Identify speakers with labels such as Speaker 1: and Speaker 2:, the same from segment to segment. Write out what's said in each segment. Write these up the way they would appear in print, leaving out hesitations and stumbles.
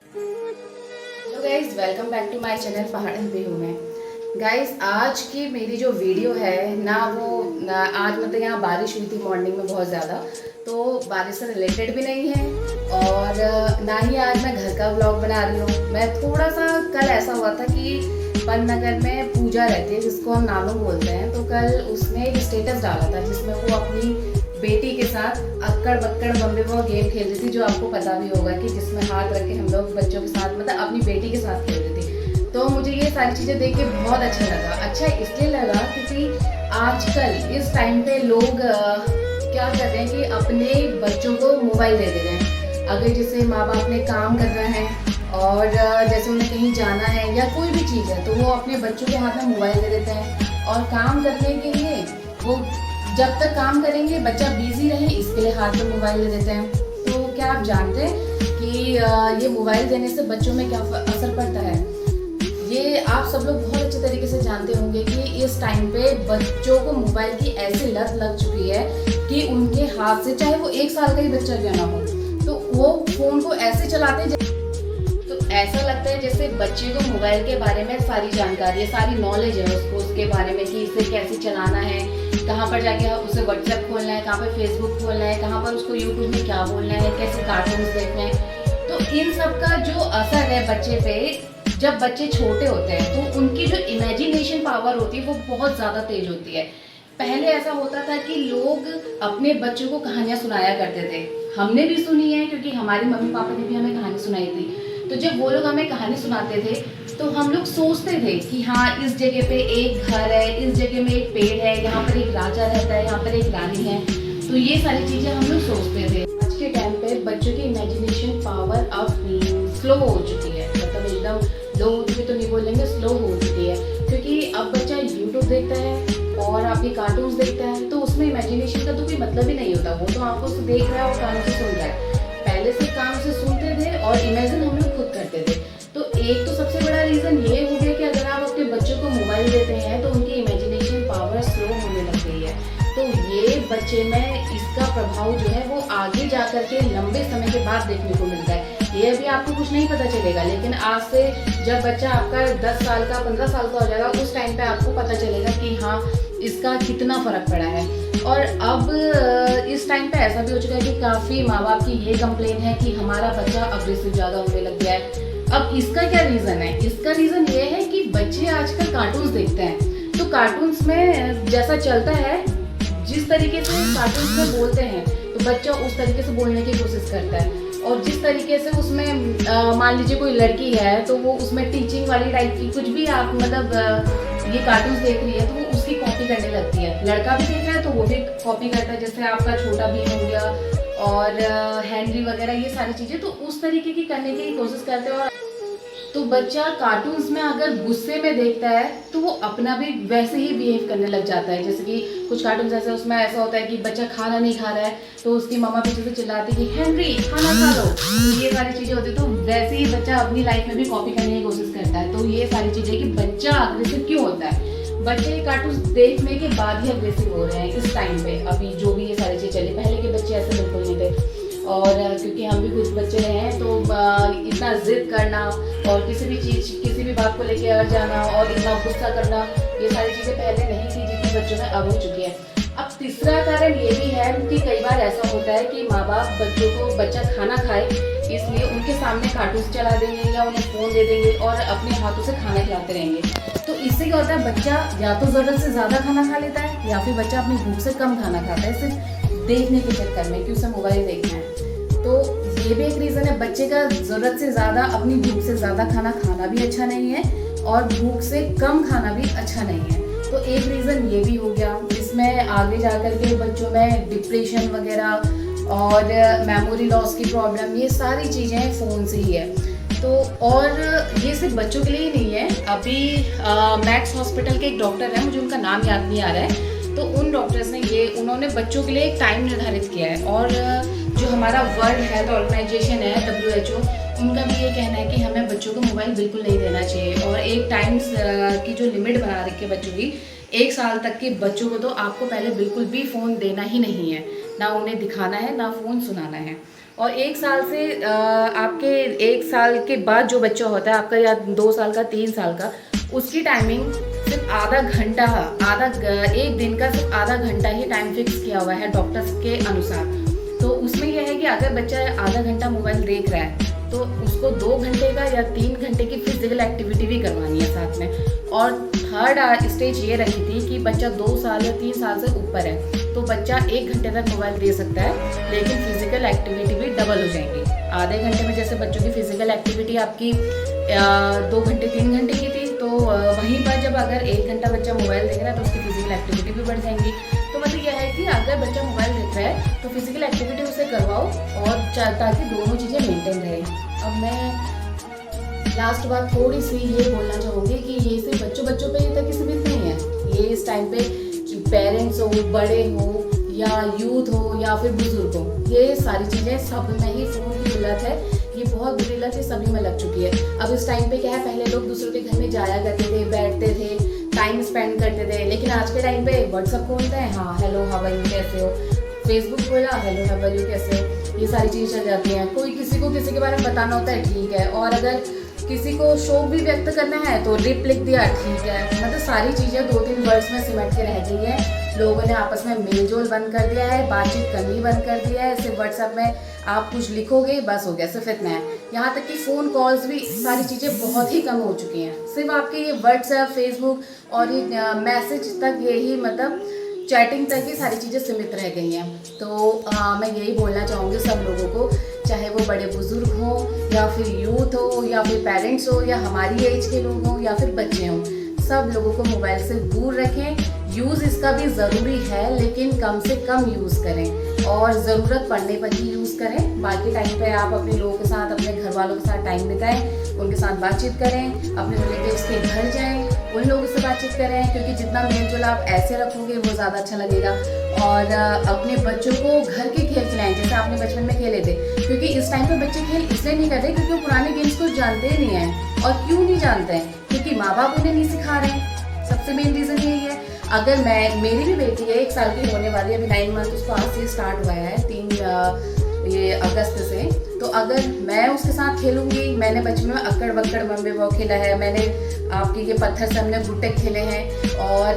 Speaker 1: Hello guys, welcome back to my channel पहाड़न पे हूँ मैं। गाइस, आज की मेरी जो वीडियो है आज मतलब यहाँ बारिश हुई थी मॉर्निंग में बहुत ज़्यादा, तो बारिश से रिलेटेड भी नहीं है और ना ही आज मैं घर का व्लॉग बना रही हूँ। मैं थोड़ा सा कल ऐसा हुआ था कि पंतनगर में पूजा रहती है जिसको हम नानू बोलते हैं, तो कल उसने एक स्टेटस डाला था जिसमें वो अपनी बेटी के साथ अक्कड़ बक्कड़ बम्बे वो गेम खेल रही थी, जो आपको पता भी होगा कि जिसमें हाथ रख के हम लोग बच्चों के साथ मतलब अपनी बेटी के साथ खेल रही थी। तो मुझे ये सारी चीज़ें देख के बहुत अच्छा लगा। अच्छा इसलिए लगा क्योंकि आजकल इस टाइम पे लोग क्या कर रहे हैं कि अपने बच्चों को मोबाइल दे दे रहे हैं। अगर जैसे माँ बाप ने काम करना है और जैसे उन्हें कहीं जाना है या कोई भी चीज़ है तो वो अपने बच्चों के हाथ में मोबाइल दे देते हैं और काम करने के लिए वो जब तक काम करेंगे बच्चा बिजी रहे इसके लिए हाथ में मोबाइल दे देते हैं। तो क्या आप जानते हैं कि ये मोबाइल देने से बच्चों में क्या असर पड़ता है? ये आप सब लोग बहुत अच्छे तरीके से जानते होंगे कि इस टाइम पे बच्चों को मोबाइल की ऐसी लत लग चुकी है कि उनके हाथ से, चाहे वो 1 साल का ही बच्चा क्यों ना हो, तो वो फोन को ऐसे चलाते हैं तो ऐसा लगता है जैसे बच्चे को मोबाइल के बारे में सारी जानकारी है, सारी नॉलेज है उसको उसके बारे में कि इसे कैसे चलाना है, कहाँ पर जाके उसे व्हाट्सएप खोलना है, कहाँ पर फेसबुक खोलना है, कहाँ पर उसको यूट्यूब में क्या बोलना है, कैसे कार्टून्स देखने हैं। तो इन सब का जो असर है बच्चे पे, जब बच्चे छोटे होते हैं तो उनकी जो इमेजिनेशन पावर होती है वो बहुत ज़्यादा तेज होती है। पहले ऐसा होता था कि लोग अपने बच्चों को कहानियाँ सुनाया करते थे। हमने भी सुनी है क्योंकि हमारे मम्मी पापा ने भी हमें कहानी सुनाई थी। तो जब वो लोग हमें कहानी सुनाते थे तो हम लोग सोचते थे कि हाँ, इस जगह पे एक घर है, इस जगह में एक पेड़ है, यहाँ पर एक राजा रहता है, यहाँ पर एक रानी है। तो ये सारी चीज़ें हम लोग सोचते थे। आज के टाइम पे बच्चों की इमेजिनेशन पावर अब स्लो हो चुकी है, मतलब एकदम लो हो चुकी तो नहीं बोलेंगे, स्लो हो चुकी है। क्योंकि अब बच्चा यूट्यूब देखता है और आपके कार्टून्स देखता है तो उसमें इमेजिनेशन का तो कोई मतलब ही नहीं होता। वो तो आंखों से देख रहा है और कानों से सुन रहा है। पहले से कान से सुनते थे और इमेजिन हम लोग खुद करते थे। तो एक तो सबसे बड़ा रीज़न ये हो गया कि अगर आप अपने बच्चों को मोबाइल देते हैं तो उनकी इमेजिनेशन पावर स्लो होने लग गई है। तो ये बच्चे में इसका प्रभाव जो है वो आगे जा कर के लंबे समय के बाद देखने को मिलता है। ये अभी आपको कुछ नहीं पता चलेगा, लेकिन आज से जब बच्चा आपका 10 साल का 15 साल का हो जाएगा उस टाइम पे आपको पता चलेगा कि हाँ, इसका कितना फ़र्क पड़ा है। और अब इस टाइम पे ऐसा भी हो चुका है कि काफ़ी माँ बाप की ये कंप्लेन है कि हमारा बच्चा अग्रेसिव ज़्यादा होने लग गया है। अब इसका क्या रीज़न है? इसका रीज़न ये है कि बच्चे आजकल कार्टून्स देखते हैं, तो कार्टून्स में जैसा चलता है, जिस तरीके से कार्टून्स में बोलते हैं तो बच्चा उस तरीके से बोलने की कोशिश करता है। और जिस तरीके से उसमें मान लीजिए कोई लड़की है तो वो उसमें टीचिंग वाली टाइप की कुछ भी आप मतलब ये कार्टून्स देख रही है तो वो उसकी कॉपी करने लगती है। लड़का भी देख रहा है तो वो भी कॉपी करता है, जैसे आपका छोटा भीम हो गया और हेनरी वगैरह, ये सारी चीज़ें तो उस तरीके की करने की कोशिश करते हैं। और तो बच्चा कार्टून्स में अगर गुस्से में देखता है तो वो अपना भी वैसे ही बिहेव करने लग जाता है। जैसे कि कुछ कार्टून्स ऐसे उसमें ऐसा होता है कि बच्चा खाना नहीं खा रहा है तो उसकी मम्मा पीछे से चिल्लाती है कि हेनरी खाना खा लो। तो ये सारी चीज़ें होती है, तो वैसे ही बच्चा अपनी लाइफ में भी कॉपी करने की कोशिश करता है। तो ये सारी चीज़ें कि बच्चा अग्रेसिव क्यों होता है, बच्चे कार्टून देखने के बाद ही अग्रेसिव हो रहे हैं इस टाइम पे। अभी जो भी ये सारी चीज़ चली, पहले के बच्चे ऐसे बिल्कुल नहीं थे। और क्योंकि हम भी कुछ बच्चे रहे हैं तो इतना जिद करना और किसी भी चीज़ किसी भी बात को लेके अड़ जाना और इतना गुस्सा करना, ये सारी चीज़ें पहले नहीं थी जितनी बच्चों में अब हो चुकी है। अब तीसरा कारण ये भी है कि कई बार ऐसा होता है कि माँ बाप बच्चों को बच्चा खाना खाए इसलिए उनके सामने कार्टून चला देंगे या उन्हें फ़ोन दे देंगे और अपने हाथों से खाना खिलाते रहेंगे। तो इससे क्या होता है, बच्चा या तो ज़रूरत से ज़्यादा खाना खा लेता है या फिर बच्चा अपनी भूख से कम खाना खाता है सिर्फ देखने के चक्कर में कि उसे मोबाइल देखना है। तो ये भी एक रीज़न है, बच्चे का ज़रूरत से ज़्यादा अपनी भूख से ज़्यादा खाना खाना भी अच्छा नहीं है और भूख से कम खाना भी अच्छा नहीं है। तो एक रीज़न ये भी हो गया। इसमें आगे जा कर के बच्चों में डिप्रेशन वगैरह और मेमोरी लॉस की प्रॉब्लम, ये सारी चीज़ें फ़ोन से ही है। तो और ये सिर्फ बच्चों के लिए ही नहीं है। अभी मैक्स हॉस्पिटल के एक डॉक्टर है, मुझे उनका नाम याद नहीं आ रहा है, तो उन डॉक्टर्स ने उन्होंने बच्चों के लिए एक टाइम निर्धारित किया है। और जो हमारा वर्ल्ड हेल्थ ऑर्गेनाइजेशन है WHO, उनका भी ये कहना है कि हमें बच्चों को मोबाइल बिल्कुल नहीं देना चाहिए और एक टाइम की जो लिमिट बना रखी है बच्चों की, 1 साल तक के बच्चों को तो आपको पहले बिल्कुल भी फ़ोन देना ही नहीं है, ना उन्हें दिखाना है ना फ़ोन सुनाना है। और 1 साल से आपके 1 साल के बाद जो बच्चा होता है आपका, या 2 साल का, 3 साल का, उसकी टाइमिंग सिर्फ आधा घंटा, एक दिन का सिर्फ आधा घंटा ही टाइम फिक्स किया हुआ है डॉक्टर्स के अनुसार। तो उसमें यह है कि अगर बच्चा आधा घंटा मोबाइल देख रहा है तो उसको 2 घंटे का या 3 घंटे की फिजिकल एक्टिविटी भी करवानी है साथ में। और थर्ड स्टेज ये रखी थी कि बच्चा 2 साल या 3 साल से ऊपर है तो बच्चा 1 घंटे तक मोबाइल दे सकता है, लेकिन फिजिकल एक्टिविटी भी डबल हो जाएंगी। आधे घंटे में जैसे बच्चों की फिजिकल एक्टिविटी आपकी 2 घंटे 3 घंटे की थी, तो वहीं पर जब अगर 1 घंटा बच्चा मोबाइल देख रहा है तो उसकी फिजिकल एक्टिविटी भी बढ़ जाएंगी। तो मतलब यह है कि अगर बच्चा मोबाइल देख रहा है तो फिजिकल एक्टिविटी उसे करवाओ, और ताकि दोनों चीज़ें मेंटेन रहें। अब मैं लास्ट बात थोड़ी सी ये बोलना चाहूँगी कि ये सिर्फ बच्चों पे तक सीमित नहीं है। ये इस टाइम पे पेरेंट्स हो, बड़े हो, या यूथ हो, या फिर बुजुर्ग हो, ये सारी चीज़ें सब में ही फ़ोन की लत है। ये बहुत बुरी लत है, सभी में लग चुकी है। अब इस टाइम पे क्या है, पहले लोग दूसरों के घर में जाया करते थे, बैठते थे, टाइम स्पेंड करते थे, लेकिन आज के टाइम पे व्हाट्सअप खोलते हैं, हाँ हेलो हाउ आर यू, कैसे हो, फेसबुक खोला, हेलो हाउ आर यू, कैसे हो, ये सारी चीज़ें चल जाती हैं। कोई किसी को किसी के बारे में बताना होता है, ठीक है, और अगर किसी को शौक भी व्यक्त करना है तो रिप लिख दिया, ठीक है। मतलब सारी चीज़ें 2-3 वर्ड्स में सिमट के रह गई हैं। लोगों ने आपस में मेलजोल बंद कर दिया है, बातचीत करनी बंद कर दिया है। सिर्फ व्हाट्सएप में आप कुछ लिखोगे बस हो गया, सिर्फ इतना है। यहाँ तक कि फ़ोन कॉल्स भी, सारी चीज़ें बहुत ही कम हो चुकी हैं। सिर्फ आपके ये व्हाट्सएप, फेसबुक और ये मैसेज तक, यही मतलब चैटिंग तक ही सारी चीज़ें सीमित रह गई हैं। तो मैं यही बोलना चाहूँगी सब लोगों को, चाहे वो बड़े बुजुर्ग हों, या फिर यूथ हो, या फिर पेरेंट्स हो, या हमारी एज के लोग हों, या फिर बच्चे हों, सब लोगों को मोबाइल से दूर रखें। यूज़ इसका भी ज़रूरी है, लेकिन कम से कम यूज़ करें और ज़रूरत पड़ने पर ही यूज़ करें। बाकी टाइम पे आप अपने लोगों के साथ, अपने घर वालों के साथ टाइम बिताएं, उनके साथ बातचीत करें, अपने रिलेटिव्स के घर जाएं, उन लोगों से बातचीत करें, क्योंकि जितना मेल जोल आप ऐसे रखोगे वो ज़्यादा अच्छा लगेगा। और अपने बच्चों को घर के खेल खिलाएं जैसे आपने बचपन में खेले थे, क्योंकि इस टाइम पे बच्चे खेल इसलिए नहीं कर रहे क्योंकि वो पुराने गेम्स को जानते ही नहीं हैं। और क्यों नहीं जानते हैं? क्योंकि माँ बाप उन्हें नहीं सिखा रहे हैं। सबसे मेन रीज़न यही है। अगर मेरी भी बेटी है, 1 साल की होने वाली है, अभी 9 मंथ उसको आज से स्टार्ट हुआ है, 3 अगस्त से। तो अगर मैं उसके साथ खेलूंगी, मैंने बचपन में अक्कड़ बक्कड़ बम्बे बॉल खेला है, मैंने आपके ये पत्थर से हमने गुट्टे खेले हैं, और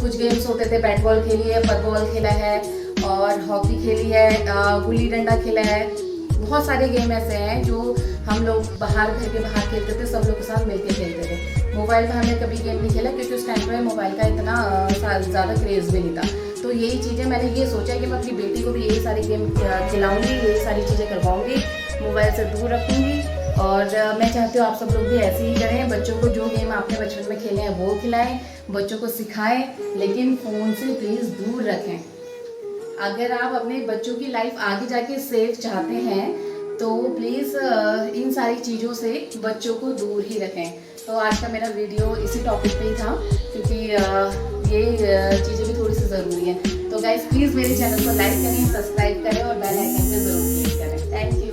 Speaker 1: कुछ गेम्स होते थे, बैट बॉल खेली है, फुटबॉल खेला है, और हॉकी खेली है, गुल्ली डंडा खेला है। बहुत सारे गेम ऐसे हैं जो हम लोग बाहर, घर के बाहर खेलते थे, सब लोग के साथ मिलकर खेलते थे। मोबाइल में हमने कभी गेम नहीं खेला क्योंकि उस टाइम पे मोबाइल का इतना ज़्यादा क्रेज़ भी नहीं था। तो यही चीज़ें मैंने ये सोचा कि मैं अपनी बेटी को भी यही सारी गेम खिलाऊंगी, यही सारी चीज़ें करवाऊंगी, मोबाइल से दूर रखूंगी। और मैं चाहती हूँ आप सब लोग भी ऐसे ही करें। बच्चों को जो गेम आपने बचपन में खेले हैं वो खिलाएं, बच्चों को सिखाएं, लेकिन फ़ोन से प्लीज़ दूर रखें। अगर आप अपने बच्चों की लाइफ आगे जाके सेफ चाहते हैं तो प्लीज़ इन सारी चीज़ों से बच्चों को दूर ही रखें। तो आज का मेरा वीडियो इसी टॉपिक पे ही था, क्योंकि ये चीज़ें भी थोड़ी सी ज़रूरी हैं। तो गाइस प्लीज़ मेरे चैनल को लाइक करें, सब्सक्राइब करें और बेल आइकन पे ज़रूर क्लिक करें। Thank you.